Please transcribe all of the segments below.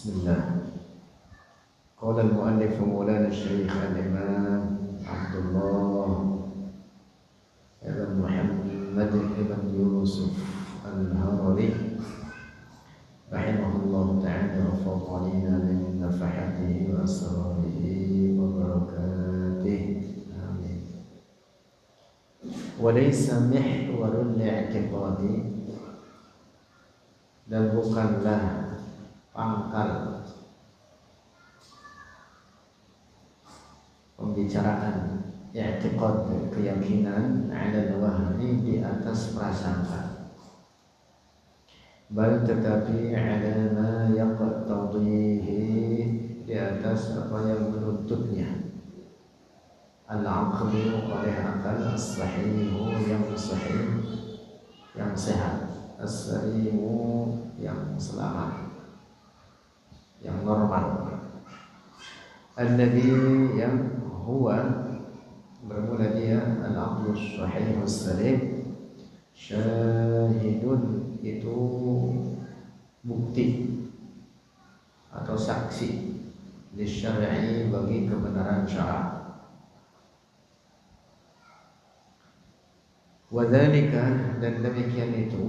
بسم الله. قال المؤلف مولانا الشيخ الإمام عبد الله بن محمد بن يوسف الهروي رحمه الله تعالى وفضل علينا من نفحاته وأسراره وبركاته آمين. وليس محور الاعتقاد, dan bukanlah pangkal pembicaraan i'tiqad, keyakinan, ala wahmi, di atas prasangka, bal tetapi ala ma yaqtadihi, di atas apa yang menuntutnya, al-aqlu, oleh akal, as-sahihu, yang sahih, yang sehat, as-salimu, yang selamat, yang normal, alladhi, yang huwa, bermula dia, al-aqlu sahih as-salim, syahidun, itu bukti atau saksi, lisyar'i, bagi kebenaran syarak. Wadzalika, dan demikian itu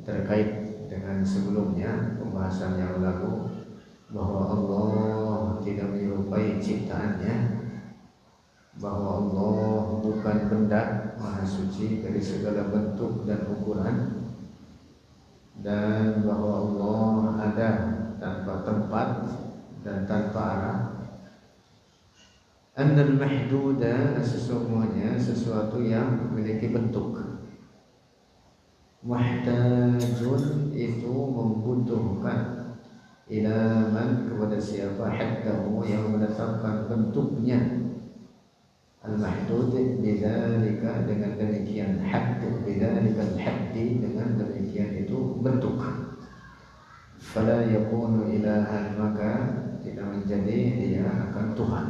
terkait dengan sebelumnya pembahasan yang lalu, bahwa Allah tidak menyerupai ciptaannya, bahwa Allah bukan benda, maha suci dari segala bentuk dan ukuran, dan bahwa Allah ada tanpa tempat dan tanpa arah. Annal mahduda, sesungguhnya sesuatu yang memiliki bentuk, muhtajun, itu membutuhkan, ila man, kepada siapa, haddahu, yang menetapkan bentuknya, al-mahdud, bidzalika, dengan demikian, hadd, bidzalika al-haddi, dengan demikian itu bentuk. Fala yakunu ilahan, maka tidak menjadi dia akan Tuhan.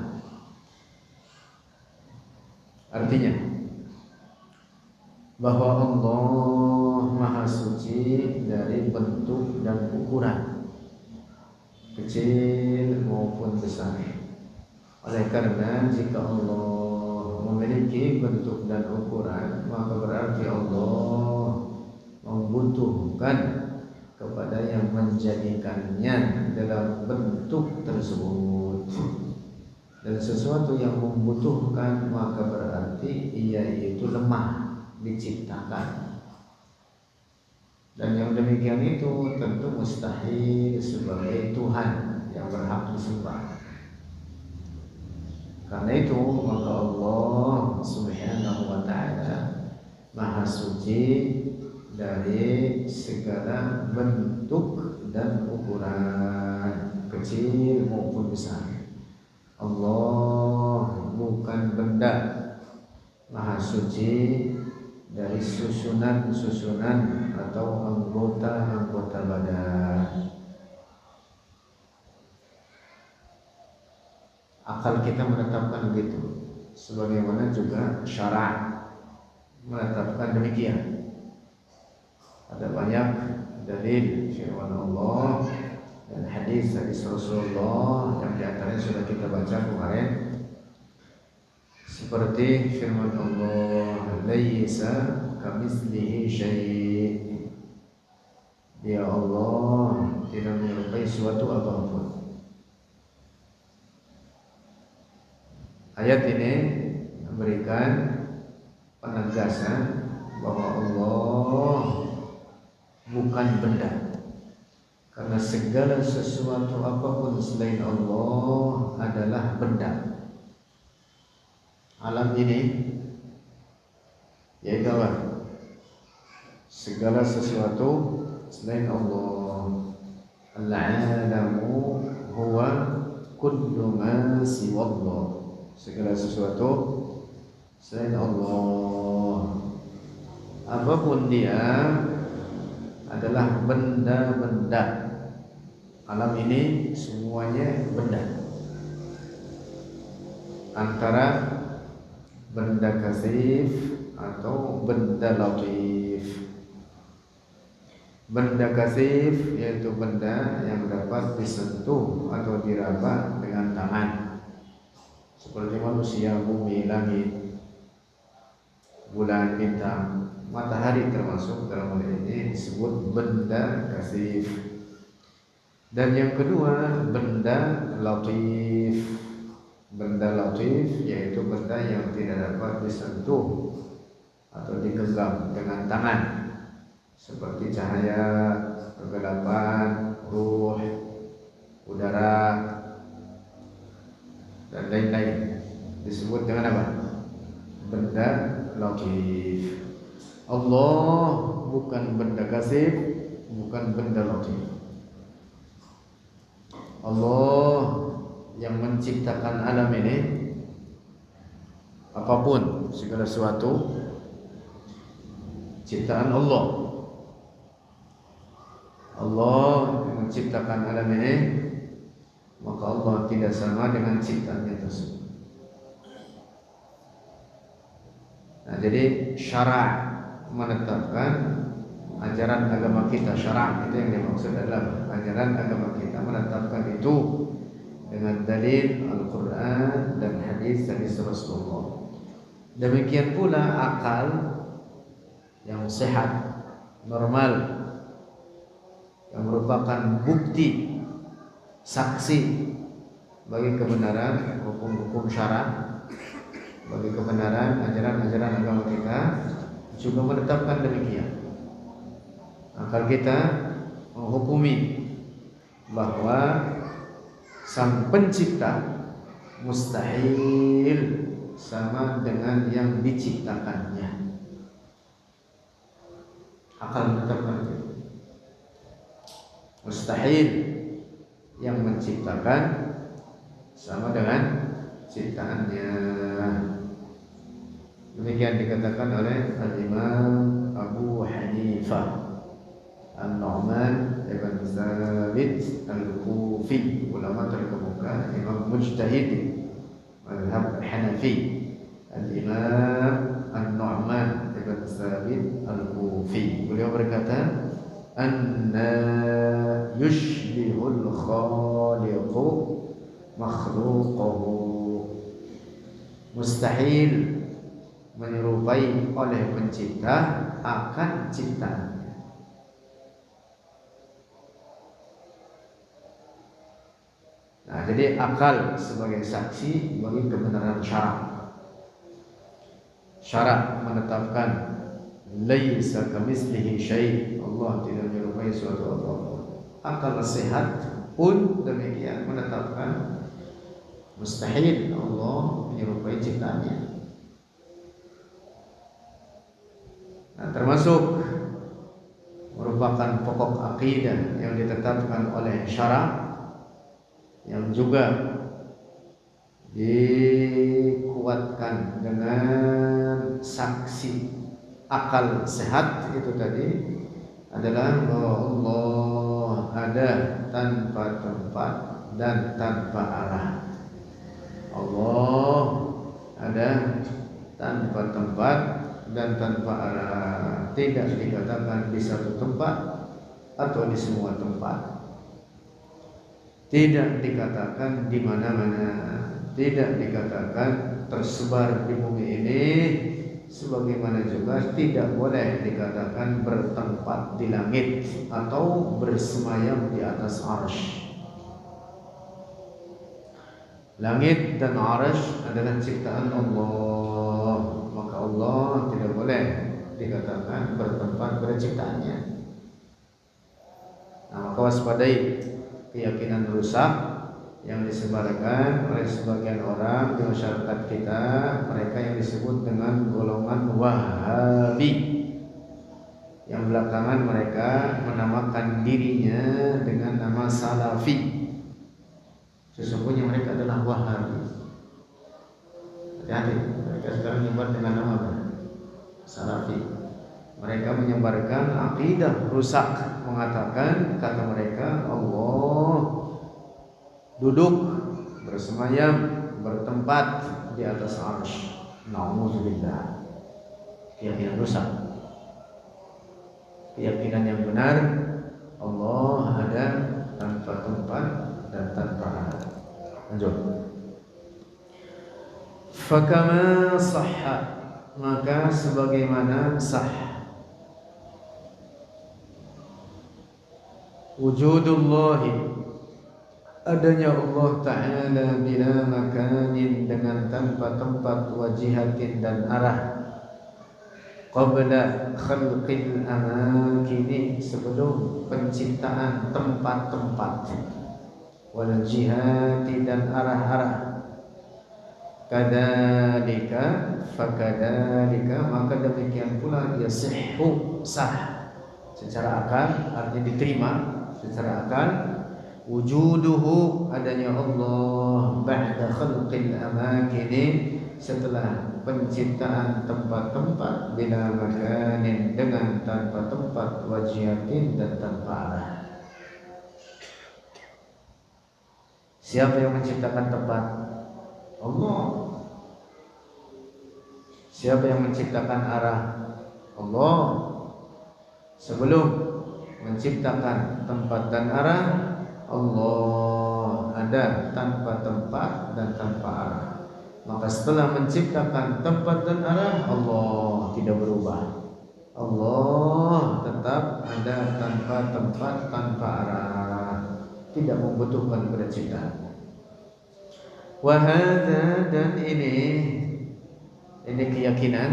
Artinya bahwa Allah maha suci dari bentuk dan ukuran, kecil maupun besar. Oleh karena jika Allah memiliki bentuk dan ukuran, maka berarti Allah membutuhkan kepada yang menjadikannya dalam bentuk tersebut. Dan sesuatu yang membutuhkan, maka berarti ia itu lemah diciptakan. Dan yang demikian itu tentu mustahil sebagai Tuhan yang berhak disembah. Karena itu maka Allah Subhanahu wa ta'ala maha suci dari segala bentuk dan ukuran, kecil maupun besar. Allah bukan benda, maha suci dari susunan-susunan atau anggota-anggota badan. Akal kita menetapkan begitu, sebagaimana juga syara' menetapkan demikian. Ada banyak dalil firman Allah dan hadis Rasulullah yang diantaranya sudah kita baca kemarin, seperti firman Allah, laisa kamitslihi syai', dia Allah tidak menyerupai suatu apapun. Ayat ini memberikan penegasan bahwa Allah bukan benda, karena segala sesuatu apapun selain Allah adalah benda. Alam ini yaitu apa? Segala sesuatu selain Allah. Al-alamu huwa kullu ma siwallah, segala sesuatu selain Allah, apapun dia adalah benda-benda. Alam ini semuanya benda, antara benda kasif atau benda latif. Benda kasif yaitu benda yang dapat disentuh atau diraba dengan tangan, seperti manusia, bumi, langit, bulan, bintang, matahari termasuk dalam hal ini disebut benda kasif. Dan yang kedua benda latif. Benda latif yaitu benda yang tidak dapat disentuh atau digenggam dengan tangan, seperti cahaya, kegelapan, ruh, udara, dan lain-lain. Disebut dengan apa? Benda latif. Allah bukan benda kasif, bukan benda latif. Allah yang menciptakan alam ini, apapun segala sesuatu ciptaan Allah. Allah yang menciptakan alam ini, maka Allah tidak sama dengan ciptaannya tersebut. Nah, jadi syara' menetapkan ajaran agama kita. Syara' itu yang dimaksud adalah ajaran agama kita, menetapkan itu dengan dalil Al-Quran dan hadis dari Rasulullah. Demikian pula akal yang sehat, normal, yang merupakan bukti, saksi bagi kebenaran hukum-hukum syara', bagi kebenaran ajaran-ajaran agama kita, juga menetapkan demikian. Akal kita menghukumi bahwa Sang Pencipta mustahil sama dengan yang diciptakannya. Akal menetapkan itu. Mustahil yang menciptakan sama dengan ciptaannya. Demikian dikatakan oleh Al-Imam Abu Hanifah An-Nu'man ibn Thabit Al-Kufi, ulama terkemuka, imam mujtahid mazhab Hanafi. Al-Imam An-Nu'man ibn Thabit Al-Kufi, beliau berkata, anna yushbihul khaliqu makhluqahu. Mustahil menyerupai oleh pencipta akan ciptaannya. Nah, jadi akal sebagai saksi bagi kebenaran syara'. Syara' menetapkan laisa kamitslihi syai', Allah tidak menyerupai suatu apa-apa. Akal sehat pun demikian menetapkan mustahil Allah menyerupai ciptaannya. Nah, termasuk merupakan pokok akidah yang ditetapkan oleh syara', yang juga dikuatkan dengan saksi akal sehat itu tadi, adalah bahwa Allah ada tanpa tempat dan tanpa arah. Allah ada tanpa tempat dan tanpa arah, tidak dikatakan di satu tempat atau di semua tempat, tidak dikatakan di mana-mana, tidak dikatakan tersebar di bumi ini, sebagaimana juga tidak boleh dikatakan bertempat di langit atau bersemayam di atas arsy. Langit dan arsy adalah ciptaan Allah, maka Allah tidak boleh dikatakan bertempat pada ciptaannya. Nah, maka waspadai keyakinan rusak yang disebarkan oleh sebagian orang di masyarakat kita, mereka yang disebut dengan golongan Wahabi, yang belakangan mereka menamakan dirinya dengan nama Salafi. Sesungguhnya mereka adalah Wahabi. Hati-hati, mereka sekarang menyebar dengan nama apa? Salafi. Mereka menyebarkan akidah rusak, mengatakan, kata mereka, Allah duduk, bersemayam, bertempat di atas arsy. Na'udzubillah. Keyakinan rusak. Keyakinan yang benar Allah ada tanpa tempat dan tanpa arah. Lanjut. Fakama sahha, maka sebagaimana sah wujudullahi, adanya Allah Ta'ala bila makanin, dengan tanpa tempat, wajihatin dan arah, qabla khalqil amakini, sebelum penciptaan tempat-tempat, wal jihati dan arah-arah. Kadzalika fakadzalika, maka demikian pula yasihhu, sah secara akal, artinya diterima secara akal, wujuduhu, adanya Allah, ba'da khalqil amakini, setelah penciptaan tempat-tempat, bila makanin, dengan tanpa tempat, wajihatin dan tanpa arah. Siapa yang menciptakan tempat? Allah. Siapa yang menciptakan arah? Allah. Sebelum menciptakan tempat dan arah, Allah ada tanpa tempat dan tanpa arah. Maka setelah menciptakan tempat dan arah, Allah tidak berubah. Allah tetap ada tanpa tempat, tanpa arah, tidak membutuhkan penciptaan. Wahada, dan ini keyakinan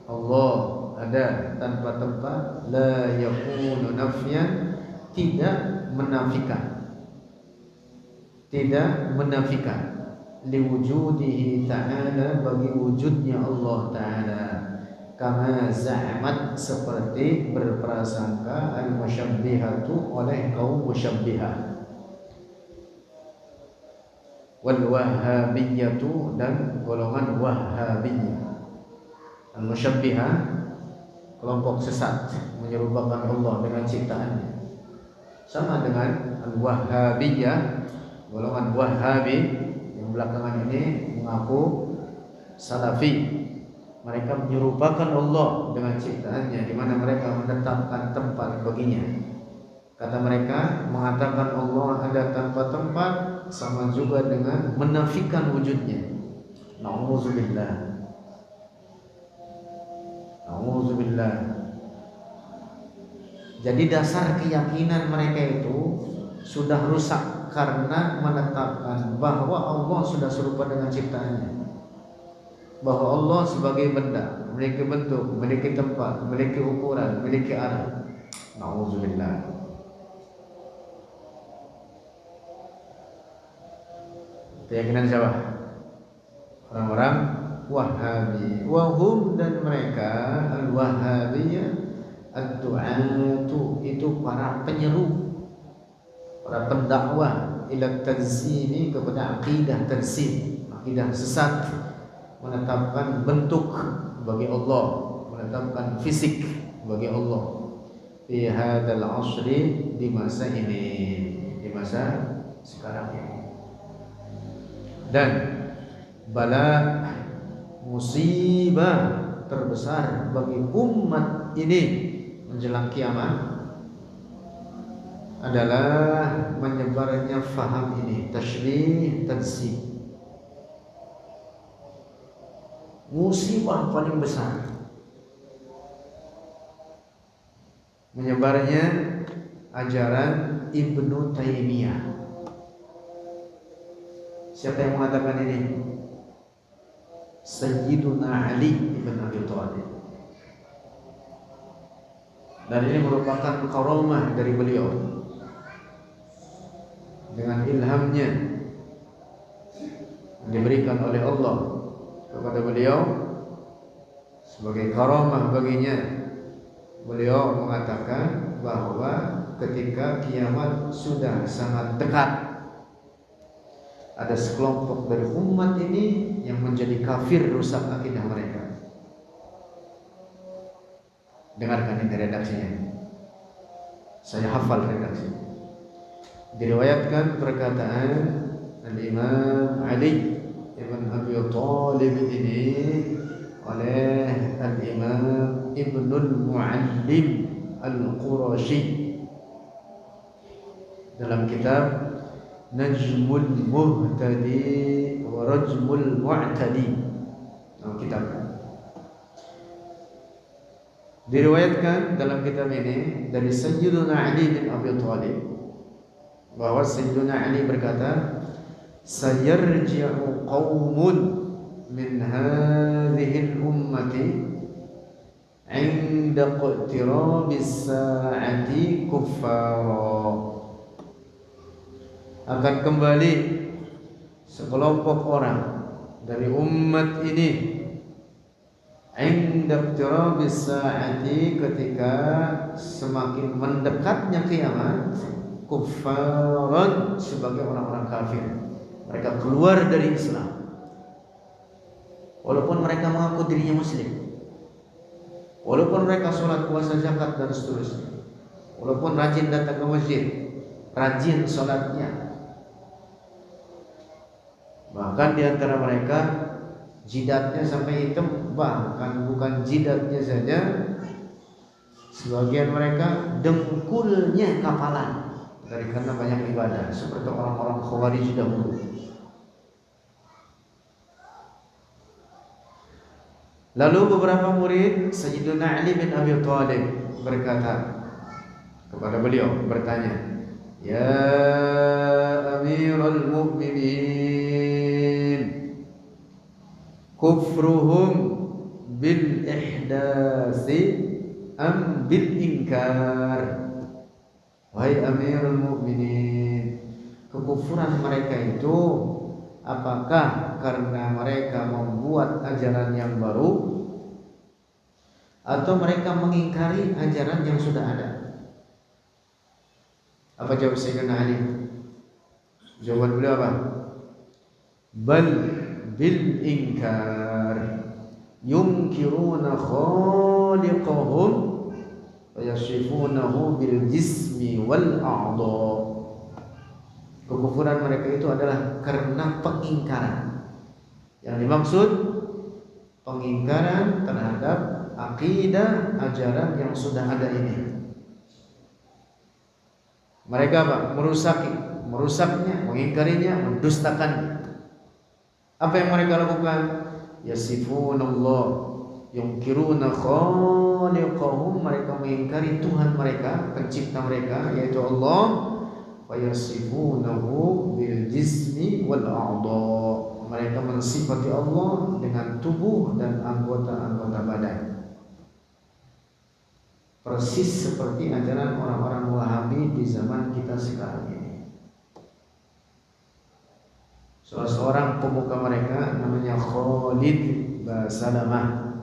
Allah ada tanpa tempat, la yakunu nafyan, tidak menafikan liwujudihi ta'ala, bagi wujudnya Allah Ta'ala, kama za'amat, seperti berprasangka al-musyabbihatu oleh kaum musyabbihah, wal wahhabiyatu, dan golongan wahhabiyah. Al-musyabbihah, kelompok sesat, menyerupakan Allah dengan ciptaannya, sama dengan al-wahhabiyah, golongan wahhabi yang belakangan ini mengaku salafi. Mereka menyerupakan Allah dengan ciptaannya, di mana mereka menetapkan tempat baginya. Kata mereka, mengatakan Allah ada tanpa tempat sama juga dengan menafikan wujudnya. Na'udzubillah. Na'udzubillah. Jadi dasar keyakinan mereka itu sudah rusak karena menetapkan bahwa Allah sudah serupa dengan ciptaannya, bahwa Allah sebagai benda, memiliki bentuk, memiliki tempat, memiliki ukuran, memiliki arah. Na'udzubillah. Keyakinan siapa? Orang-orang Wahhabi. Wahum, dan mereka al-Wahhabiyah, ad-du'atu, itu para penyeru, para pendakwah ila tanzimi, kepada akidah tanzim, akidah sesat, menetapkan bentuk bagi Allah, menetapkan fisik bagi Allah. Fi hadzal asri, di masa ini, di masa sekarang ini. Dan bala, musibah terbesar bagi umat ini menjelang kiamat adalah menyebarnya faham ini, tasybih tanzim. Musibah paling besar menyebarnya ajaran Ibnu Taimiyah. Siapa yang mengatakan ini? Sayyiduna Ali ibn Abi Thalib. Dan ini merupakan karamah dari beliau. Dengan ilhamnya diberikan oleh Allah kepada beliau sebagai karamah baginya, beliau mengatakan bahwa ketika kiamat sudah sangat dekat, ada sekelompok dari umat ini yang menjadi kafir, rusak akidah mereka. Dengarkan ini redaksinya. Saya hafal redaksinya. Diriwayatkan perkataan Al-Imam Ali ibn Abi Thalib ini oleh Al-Imam Ibnul Muallim Al-Qurashi. dalam kitab Najmul Muhtadi wa Rajmul Mu'tadi. Dalam kitab diriwayatkan dalam kitab ini dari Sayyiduna Ali bin Abi Thalib bahwa Sayyiduna Ali berkata, sayarji'u qaumun min hadhihi al-ummati 'inda iqtirabis sa'ati kuffara. Akan kembali sekelompok orang dari umat ini 'inda iqtirabis sa'ati, ketika semakin mendekatnya kiamat, kuffaran, sebagai orang-orang kafir. Mereka keluar dari Islam walaupun mereka mengaku dirinya muslim, walaupun mereka sholat, puasa, zakat dan seterusnya, walaupun rajin datang ke masjid, rajin sholatnya. Bahkan di antara mereka jidatnya sampai hitam, bahkan bukan jidatnya saja, sebagian mereka dengkulnya kapalan dari karena banyak ibadah, seperti orang-orang Khawarij dahulu. Lalu beberapa murid Sayyidina Ali bin Abi Thalib berkata kepada beliau, bertanya, "Ya Amirul Mu'minin, kufruhum bil ihdasi am bil inkar?" Wahai Amirul Mukminin, kekufuran mereka itu apakah karena mereka membuat ajaran yang baru, atau mereka mengingkari ajaran yang sudah ada? Apa jawab Sayyidina Ali? Jawaban beliau apa? Bal bil inkar, yunkiruna khaliqahum yasifunahu bil jismi wal a'dha. Kekufuran mereka itu adalah karena pengingkaran. Yang dimaksud pengingkaran terhadap akidah ajaran yang sudah ada ini. Mereka apa? Merusaknya, mengingkarinya, mendustakannya. Apa yang mereka lakukan? Yasifunallah, yunkiruna khaliqahum, mereka mengingkari Tuhan mereka, pencipta mereka, yaitu Allah. Wa yasifunahu bil jismi wal a'dha, mereka mensifati Allah dengan tubuh dan anggota-anggota badan. Persis seperti ajaran orang-orang Wahabi di zaman kita sekarang ini. Salah seorang pemuka mereka namanya Khalid Basalamah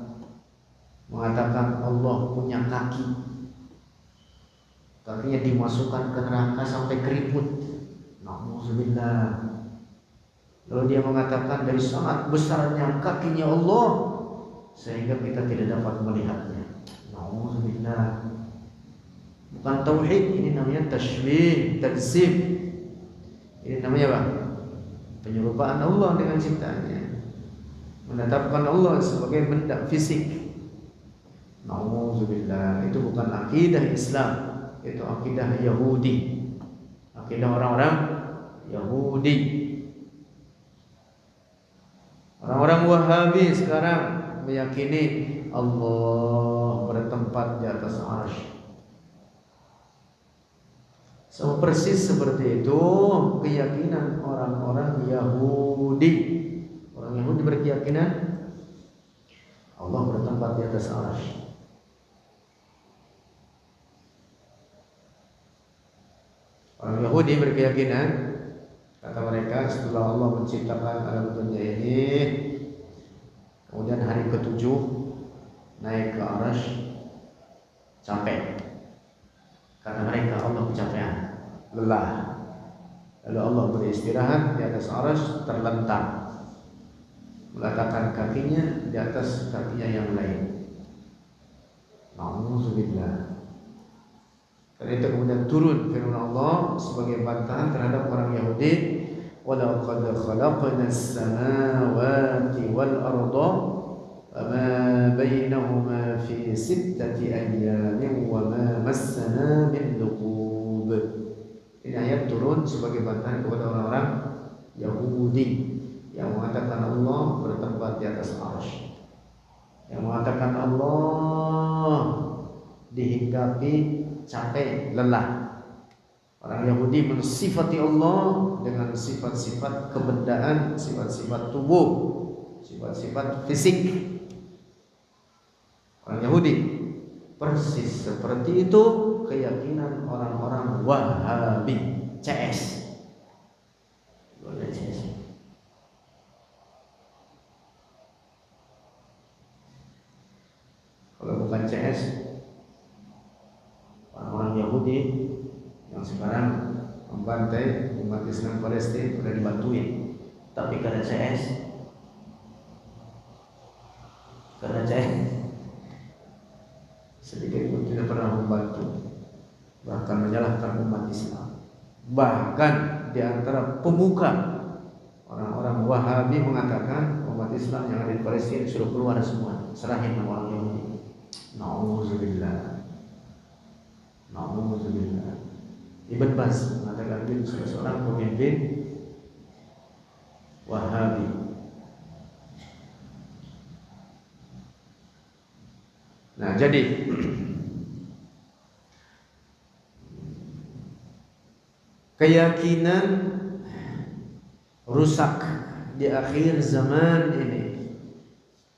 mengatakan Allah punya kaki, kakinya dimasukkan ke neraka sampai keriput. Nauzubillah. Lalu dia mengatakan dari sangat besarnya kakinya Allah sehingga kita tidak dapat melihatnya. Nauzubillah. Bukan tauhid, ini namanya tasybih, taksib. Ini namanya apa? Penyerupaan Allah dengan ciptaannya, menetapkan Allah sebagai benda fisik. Nauzubillah. Itu bukan akidah Islam, itu akidah Yahudi, akidah orang-orang Yahudi. Orang-orang Wahabi sekarang meyakini Allah bertempat di atas arsy. So, persis seperti itu keyakinan orang-orang Yahudi. Orang Yahudi berkeyakinan Allah bertempat di atas arsy. Orang Yahudi berkeyakinan, kata mereka, setelah Allah menciptakan alam dunia ini, kemudian hari ke-7 naik ke arsy, capek. Kata mereka Allah kecapean, lelah. Lalu Allah beristirahat di atas arsy, terlentang, meletakkan kakinya di atas kakinya yang lain. Nauzubillah. Karena itu kemudian turun firman Allah sebagai bantahan terhadap orang Yahudi, وَلَقَدْ خَلَقْنَا السَّمَاوَاتِ وَالْأَرْضَ وَمَا بَيْنَهُمَا فِي 6 أَيَّامٍ وَمَا مَسَّنَا مِنْ لُغُوبٍ. Ini ayat turun sebagai bantahan kepada orang-orang Yahudi yang mengatakan Allah bertempat di atas arsy, yang mengatakan Allah dihinggapi capek, lelah. Orang Yahudi mensifati Allah dengan sifat-sifat kebendaan, sifat-sifat tubuh, sifat-sifat fisik. Orang Yahudi persis seperti itu keyakinan orang-orang Wahabi, CS. Boleh CS. Kalau bukan CS, orang-orang Yahudi yang sekarang membantai umat Islam Palestina sudah dibantuin, tapi karena CS sedikit pun tidak pernah membantu, bahkan menyalahkan umat Islam. Bahkan di antara pemuka orang-orang Wahabi mengatakan umat Islam yang ada di Palestina sudah keluar semua, serahin sama orang Yahudi. Na'udzubillah. Ibn Baz mengatakan dia seorang pemimpin Wahabi. Nah, jadi keyakinan rusak di akhir zaman ini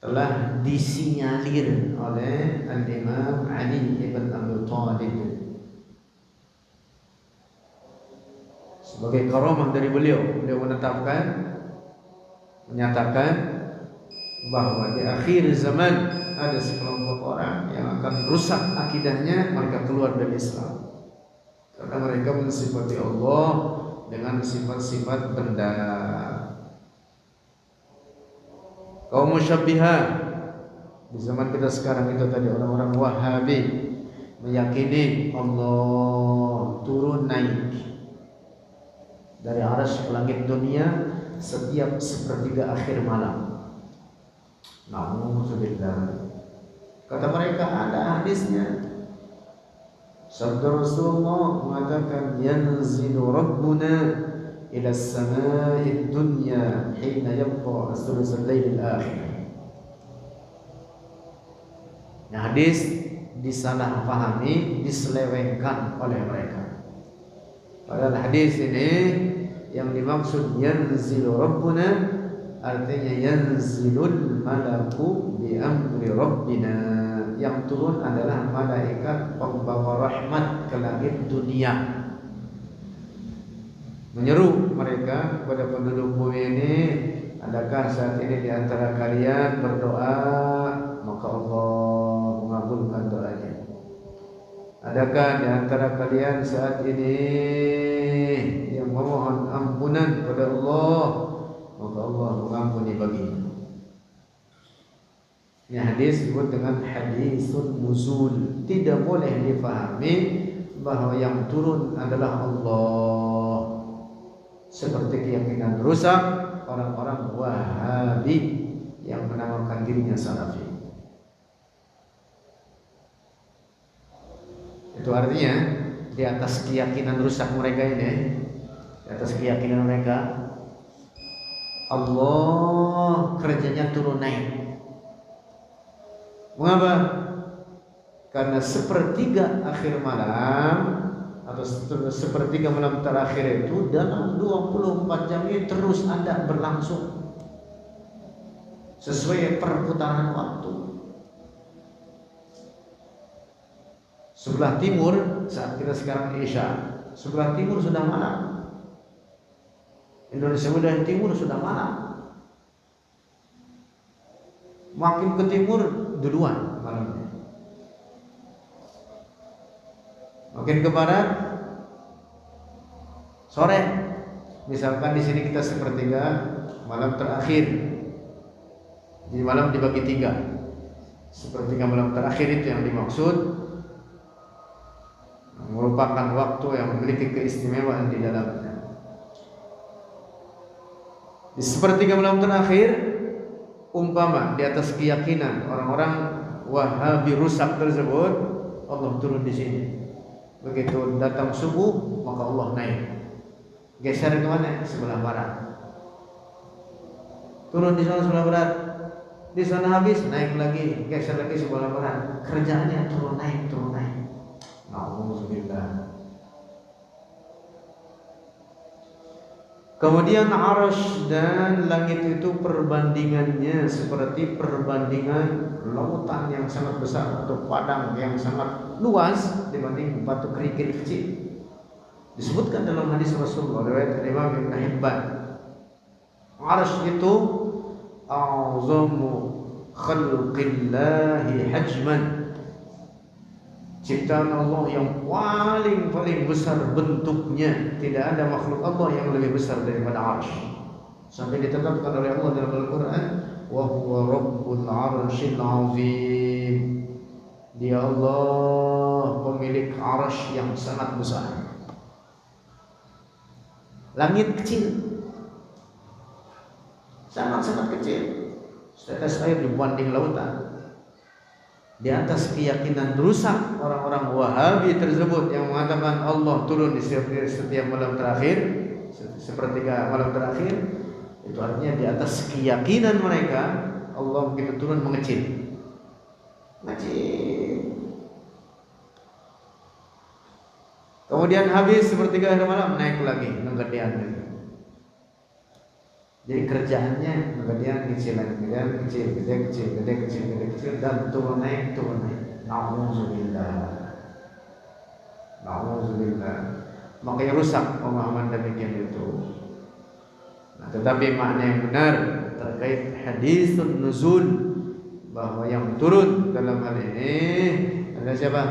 telah disinyalir oleh Al-Imam Ali ibn Abi Thalib sebagai karamah dari beliau. Beliau menyatakan bahwa di akhir zaman ada sekelompok orang yang akan rusak akidahnya, mereka keluar dari Islam karena mereka mensifati Allah dengan sifat-sifat benda. Kaum musyabbihah di zaman kita sekarang itu tadi, orang-orang Wahabi meyakini Allah turun naik dari arsy ke langit dunia setiap sepertiga akhir malam. Na'udzubillah. Kata mereka ada hadisnya. Sabda Rasulullah mengatakan yanzilu Rabbuna ila as-samaa'i dunya hina yabqa as-sulus al-lail al-akhir. Nah, hadis disalahpahami, diselewengkan oleh mereka. Padahal hadis ini yang dimaksud yanzilu Rabbuna artinya yanzilul malaku bi amri Rabbina. Yang turun adalah malaikat pembawa rahmat ke langit dunia, menyeru mereka kepada penduduk bumi ini, adakah saat ini di antara kalian berdoa maka Allah mengabulkan doanya? Adakah di antara kalian saat ini yang memohon ampunan kepada Allah maka Allah mengampuni baginya? Ini hadis disebut dengan hadisun nuzul. Tidak boleh difahami bahwa yang turun adalah Allah seperti keyakinan rusak orang-orang Wahabi yang menamakan dirinya Salafi. Itu artinya di atas keyakinan rusak mereka ini, di atas keyakinan mereka Allah kerjanya turun naik. Mengapa? Karena sepertiga akhir malam atau sepertiga malam terakhir itu dalam 24 jam ini terus ada berlangsung sesuai perputaran waktu. Sebelah timur saat kita sekarang Isya, sebelah timur sudah malam. Indonesia bagian timur sudah malam. Makin ke timur duluan malamnya. Makin ke barat sore. Misalkan di sini kita sepertiga malam terakhir. Jadi malam dibagi 3. Sepertiga malam terakhir itu yang dimaksud, merupakan waktu yang memiliki keistimewaan di dalamnya. Di sepertiga malam terakhir, umpama di atas keyakinan orang-orang Wahabi rusak tersebut, Allah turun di sini Begitu datang subuh maka Allah naik. Geser ke mana? Sebelah barat. Turun di sana sebelah barat. Di sana habis naik lagi, geser lagi sebelah barat. Kerjaannya turun naik, turun naik. Nauzubillah. Kemudian arasy dan langit itu perbandingannya seperti perbandingan lautan yang sangat besar atau padang yang sangat luas dibanding batu kerikil kecil. Disebutkan dalam hadis Rasulullah riwayat Imam Ibn Hibban. Arasy itu a'zamu khalqillahi hajman. Ciptaan Allah yang paling besar bentuknya. Tidak ada makhluk Allah yang lebih besar daripada arsy. Sampai ditetapkan oleh Allah dalam Al-Quran, wa huwa rabbul arsyil azim. Dia Allah pemilik arsy yang sangat besar. Langit kecil, sangat-sangat kecil, setetes air dibanding lautan. Di atas keyakinan rusak orang-orang Wahabi tersebut yang mengatakan Allah turun di setiap malam terakhir, sepertiga malam terakhir, itu artinya di atas keyakinan mereka Allah begitu turun mengecil. Kemudian habis sepertiga akhir malam naik lagi, kegedean lagi. Jadi kerjaannya kegedean kecilan, kegedean kecil, gede kecil, gede kecil, gede kecil dan turun naik, turun naik. Nauzubillah. Nauzubillah. Makanya rusak pemahaman demikian itu. Nah, tetapi makna yang benar terkait hadisun nuzul bahwa yang turun dalam hal ini adalah siapa?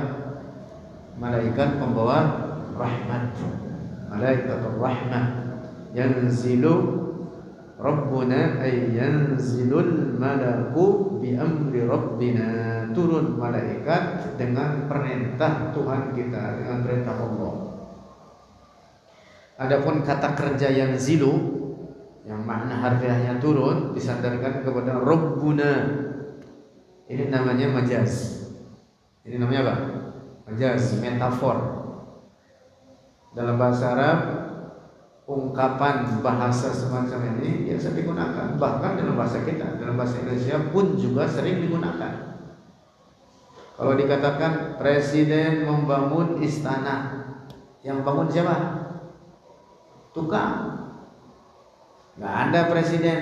Malaikat pembawa rahmat. Malaikatur rahmah yanzilu Rabbuna ay yanzilul malaku bi amri rabbina. Turun malaikat dengan perintah Tuhan kita, dengan perintah Allah. Adapun kata kerja yanzilu yang makna harfiahnya turun disandarkan kepada Rabbuna. Ini namanya majaz. Ini namanya apa? Majaz, metafor. Dalam bahasa Arab ungkapan bahasa semacam ini biasa digunakan, bahkan dalam bahasa kita, dalam bahasa Indonesia pun juga sering digunakan. Kalau dikatakan presiden membangun istana, yang bangun siapa? Tukang. Nggak ada presiden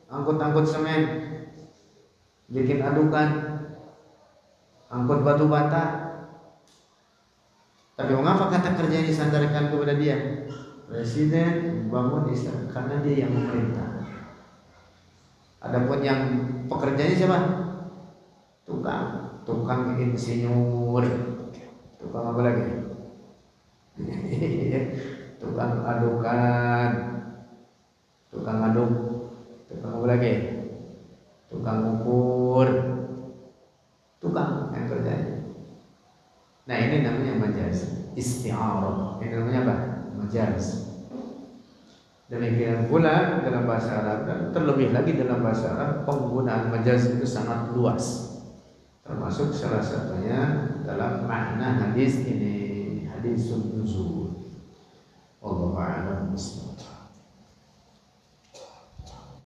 angkut-angkut semen, bikin adukan, angkut batu bata. Tapi mengapa kata kerja disandarkan kepada dia? Presiden membangun istana karena dia yang memerintah. Adapun yang pekerjanya siapa? Tukang insinyur. Tukang apa lagi? Tukang adukan. Tukang aduk. Tukang apa lagi? Tukang ukur. Tukang yang kerjanya. Nah, ini namanya majaz, isti'arah. Ini namanya apa? Majaz. Demikian pula dalam bahasa Arab dan terlebih lagi dalam bahasa Arab penggunaan majaz itu sangat luas. Termasuk salah satunya dalam makna hadis ini, hadisun nuzul. Wallahu a'lam bishawab.